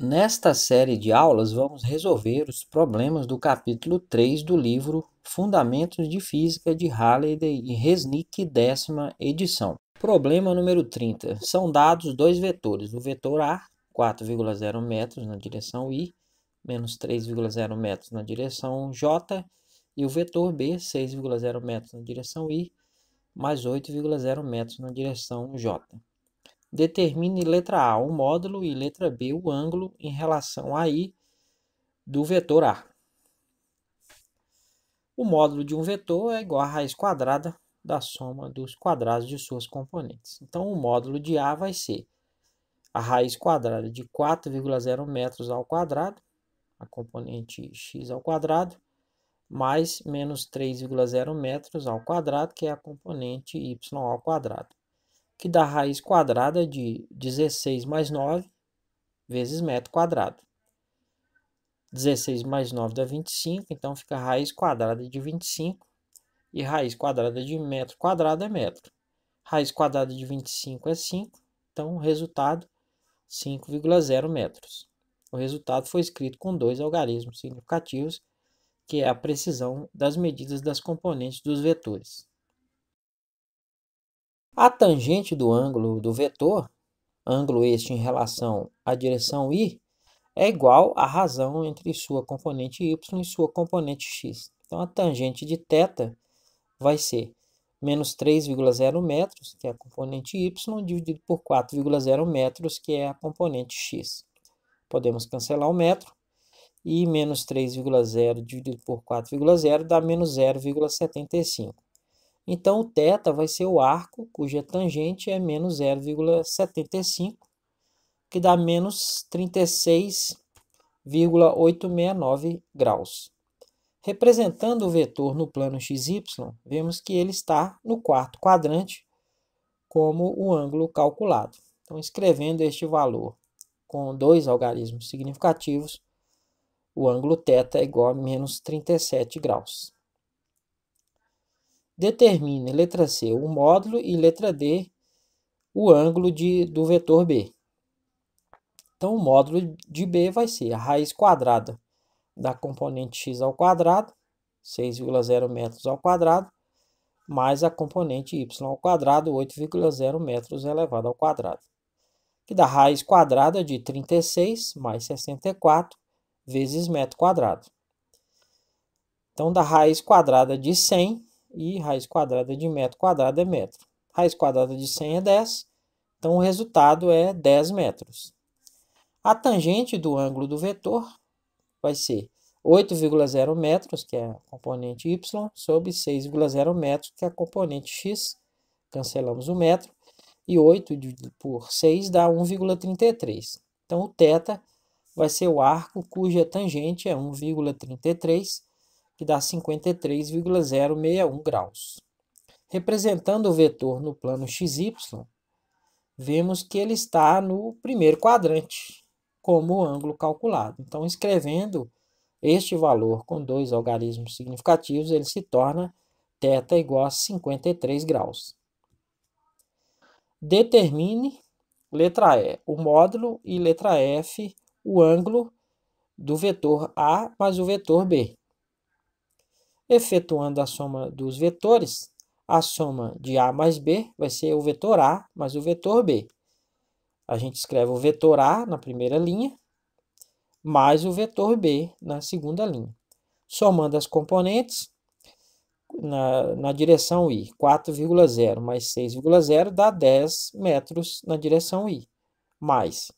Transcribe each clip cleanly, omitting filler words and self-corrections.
Nesta série de aulas, vamos resolver os problemas do capítulo 3 do livro Fundamentos de Física de Halliday e Resnick, 10ª edição. Problema número 30. São dados dois vetores. O vetor A, 4,0 metros na direção I, menos 3,0 metros na direção J, e o vetor B, 6,0 metros na direção I, mais 8,0 metros na direção J. Determine letra A o módulo e letra B o ângulo em relação a I do vetor A. O módulo de um vetor é igual à raiz quadrada da soma dos quadrados de suas componentes. Então, o módulo de A vai ser a raiz quadrada de 4,0 metros ao quadrado, a componente x ao quadrado, mais menos 3,0 metros ao quadrado, que é a componente y ao quadrado, que dá raiz quadrada de 16 mais 9 vezes metro quadrado. 16 mais 9 dá 25, então fica raiz quadrada de 25, e raiz quadrada de metro quadrado é metro. Raiz quadrada de 25 é 5, então o resultado 5,0 metros. O resultado foi escrito com dois algarismos significativos, que é a precisão das medidas das componentes dos vetores. A tangente do ângulo do vetor, ângulo este em relação à direção I, é igual à razão entre sua componente y e sua componente x. Então, a tangente de θ vai ser menos 3,0 metros, que é a componente y, dividido por 4,0 metros, que é a componente x. Podemos cancelar o metro, e menos 3,0 dividido por 4,0 dá menos 0,75. Então, o θ vai ser o arco cuja tangente é menos 0,75, que dá menos 36,869 graus. Representando o vetor no plano XY, vemos que ele está no quarto quadrante, como o ângulo calculado. Então, escrevendo este valor com dois algarismos significativos, o ângulo θ é igual a menos 37 graus. Determine, letra C, o módulo e letra D, o ângulo do vetor B. Então, o módulo de B vai ser a raiz quadrada da componente x ao quadrado, 6,0 metros ao quadrado, mais a componente y ao quadrado, 8,0 metros elevado ao quadrado, que dá raiz quadrada de 36 mais 64 vezes metro quadrado. Então, dá raiz quadrada de 100 e raiz quadrada de metro quadrado é metro. Raiz quadrada de 100 é 10, então o resultado é 10 metros. A tangente do ângulo do vetor vai ser 8,0 metros, que é a componente y, sobre 6,0 metros, que é a componente x. Cancelamos o metro. E 8 dividido por 6 dá 1,33. Então, o θ vai ser o arco cuja tangente é 1,33, que dá 53,061 graus. Representando o vetor no plano XY, vemos que ele está no primeiro quadrante, como o ângulo calculado. Então, escrevendo este valor com dois algarismos significativos, ele se torna θ igual a 53 graus. Determine, letra E, o módulo e letra F, o ângulo do vetor A mais o vetor B. Efetuando a soma dos vetores, a soma de A mais B vai ser o vetor A mais o vetor B. A gente escreve o vetor A na primeira linha, mais o vetor B na segunda linha. Somando as componentes, na direção I, 4,0 mais 6,0 dá 10 metros na direção I. Mais,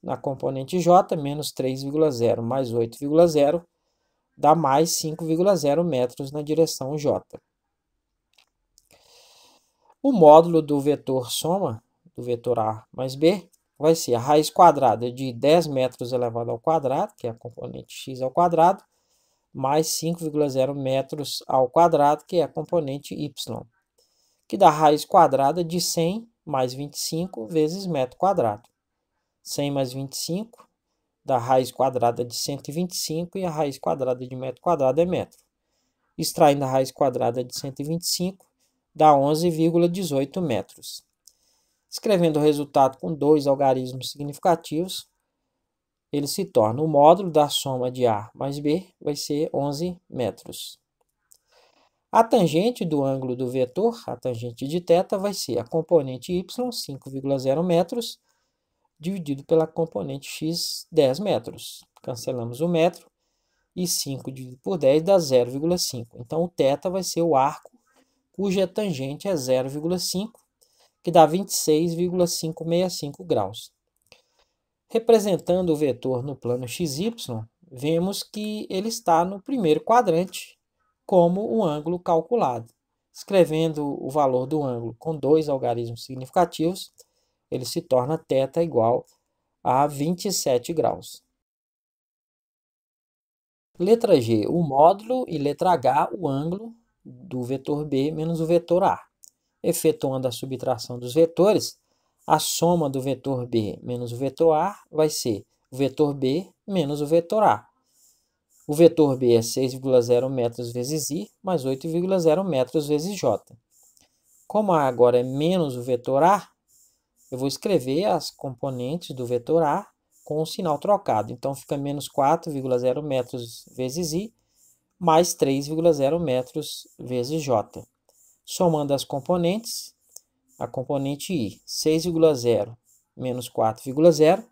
na componente J, menos 3,0 mais 8,0 dá mais 5,0 metros na direção J. O módulo do vetor soma, do vetor A mais B, vai ser a raiz quadrada de 10 metros elevado ao quadrado, que é a componente x ao quadrado, mais 5,0 metros ao quadrado, que é a componente y, que dá raiz quadrada de 100 mais 25 vezes metro quadrado. 100 mais 25 dá raiz quadrada de 125 e a raiz quadrada de metro quadrado é metro. Extraindo a raiz quadrada de 125, dá 11,18 metros. Escrevendo o resultado com dois algarismos significativos, ele se torna o módulo da soma de A mais B, vai ser 11 metros. A tangente do ângulo do vetor, a tangente de θ, vai ser a componente y, 5,0 metros, dividido pela componente x, 10 metros. Cancelamos o metro e 5 dividido por 10 dá 0,5. Então, o θ vai ser o arco cuja tangente é 0,5, que dá 26,565 graus. Representando o vetor no plano XY, vemos que ele está no primeiro quadrante, como o ângulo calculado. Escrevendo o valor do ângulo com dois algarismos significativos, ele se torna θ igual a 27 graus. Letra G, o módulo, e letra H, o ângulo do vetor B menos o vetor A. Efetuando a subtração dos vetores, a soma do vetor B menos o vetor A vai ser o vetor B menos o vetor A. O vetor B é 6,0 metros vezes I, mais 8,0 metros vezes J. Como A agora é menos o vetor A, eu vou escrever as componentes do vetor A com o sinal trocado. Então, fica menos 4,0 metros vezes I, mais 3,0 metros vezes J. Somando as componentes, a componente I, 6,0 menos 4,0,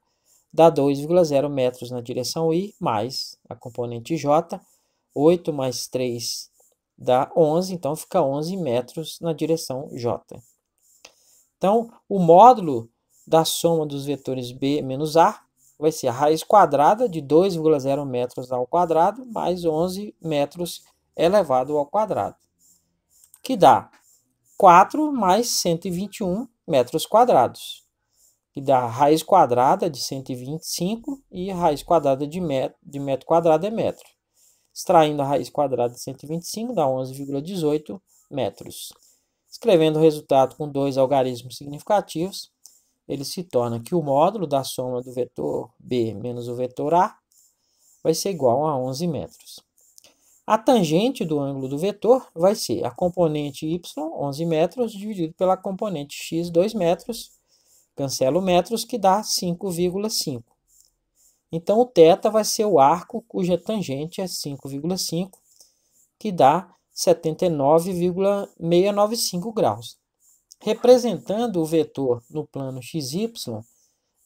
dá 2,0 metros na direção I, mais a componente J, 8 mais 3 dá 11, então fica 11 metros na direção J. Então, o módulo da soma dos vetores B menos A vai ser a raiz quadrada de 2,0 metros ao quadrado, mais 11 metros elevado ao quadrado, que dá 4 mais 121 metros quadrados, que dá a raiz quadrada de 125 e a raiz quadrada de metro quadrado é metro. Extraindo a raiz quadrada de 125 dá 11,18 metros. Escrevendo o resultado com dois algarismos significativos, ele se torna que o módulo da soma do vetor B menos o vetor A vai ser igual a 11 metros. A tangente do ângulo do vetor vai ser a componente y, 11 metros, dividido pela componente x, 2 metros. Cancelo metros, que dá 5,5. Então, o θ vai ser o arco cuja tangente é 5,5, que dá 79,695 graus. Representando o vetor no plano XY,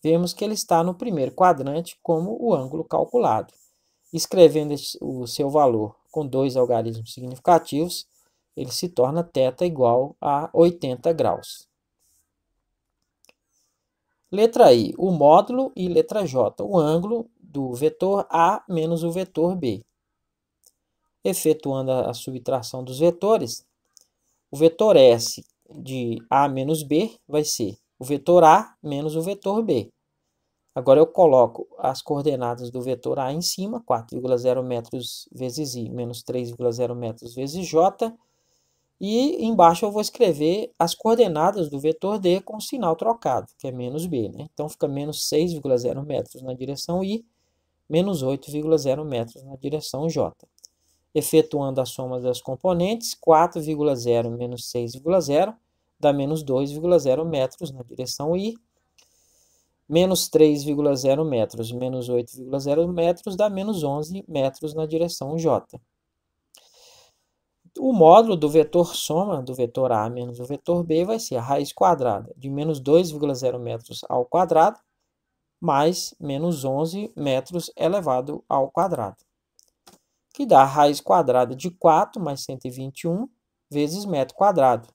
vemos que ele está no primeiro quadrante como o ângulo calculado. Escrevendo o seu valor com dois algarismos significativos, ele se torna θ igual a 80 graus. Letra I, o módulo, e letra J, o ângulo do vetor A menos o vetor B. Efetuando a subtração dos vetores, o vetor S de A menos B vai ser o vetor A menos o vetor B. Agora eu coloco as coordenadas do vetor A em cima, 4,0 metros vezes I menos 3,0 metros vezes J. E embaixo eu vou escrever as coordenadas do vetor D com o sinal trocado, que é menos B, né? Então fica menos 6,0 metros na direção I, menos 8,0 metros na direção J. Efetuando a soma das componentes, 4,0 menos 6,0 dá menos 2,0 metros na direção I, menos 3,0 metros menos 8,0 metros dá menos 11 metros na direção J. O módulo do vetor soma do vetor A menos o vetor B vai ser a raiz quadrada de menos 2,0 metros ao quadrado, mais menos 11 metros elevado ao quadrado, que dá a raiz quadrada de 4 mais 121 vezes metro quadrado,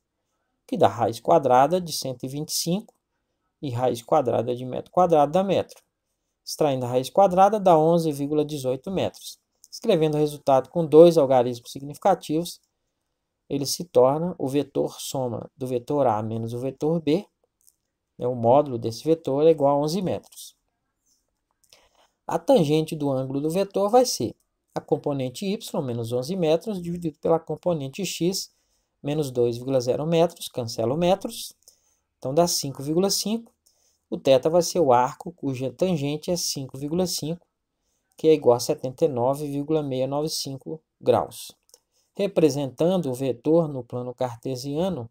que dá a raiz quadrada de 125, e raiz quadrada de metro quadrado dá metro. Extraindo a raiz quadrada dá 11,18 metros. Escrevendo o resultado com dois algarismos significativos, ele se torna o vetor soma do vetor A menos o vetor B, né, o módulo desse vetor é igual a 11 metros. A tangente do ângulo do vetor vai ser a componente y menos 11 metros dividido pela componente x menos 2,0 metros, cancelo metros, então dá 5,5. O θ vai ser o arco cuja tangente é 5,5, que é igual a 79,695 graus. Representando o vetor no plano cartesiano,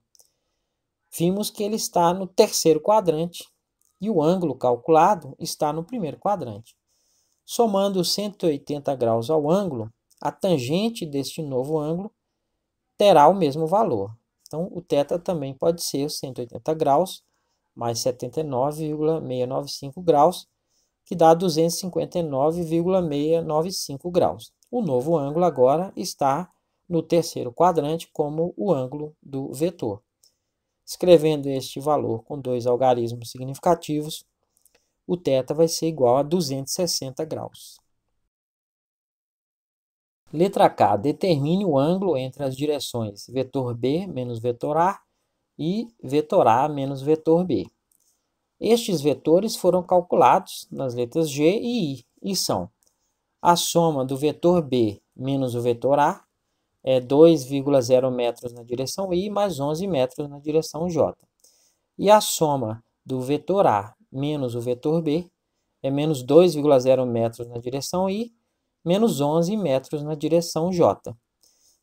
vimos que ele está no terceiro quadrante e o ângulo calculado está no primeiro quadrante. Somando 180 graus ao ângulo, a tangente deste novo ângulo terá o mesmo valor. Então, o θ também pode ser 180 graus mais 79,695 graus, que dá 259,695 graus. O novo ângulo agora está no terceiro quadrante como o ângulo do vetor. Escrevendo este valor com dois algarismos significativos, o θ vai ser igual a 260 graus. Letra K. Determine o ângulo entre as direções vetor B menos vetor A e vetor A menos vetor B. Estes vetores foram calculados nas letras G e I e são: a soma do vetor B menos o vetor A é 2,0 metros na direção I mais 11 metros na direção J. E a soma do vetor A menos o vetor B é menos 2,0 metros na direção I menos 11 metros na direção J,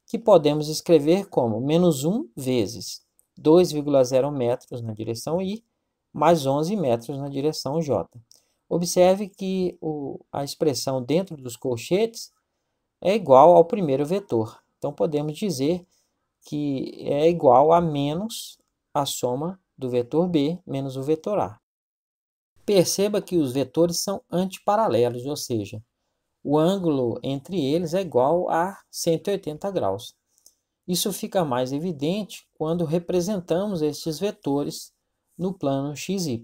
que podemos escrever como menos 1 vezes 2,0 metros na direção I mais 11 metros na direção J. Observe que a expressão dentro dos colchetes é igual ao primeiro vetor. Então, podemos dizer que é igual a menos a soma do vetor B menos o vetor A. Perceba que os vetores são antiparalelos, ou seja, o ângulo entre eles é igual a 180 graus. Isso fica mais evidente quando representamos estes vetores no plano XY.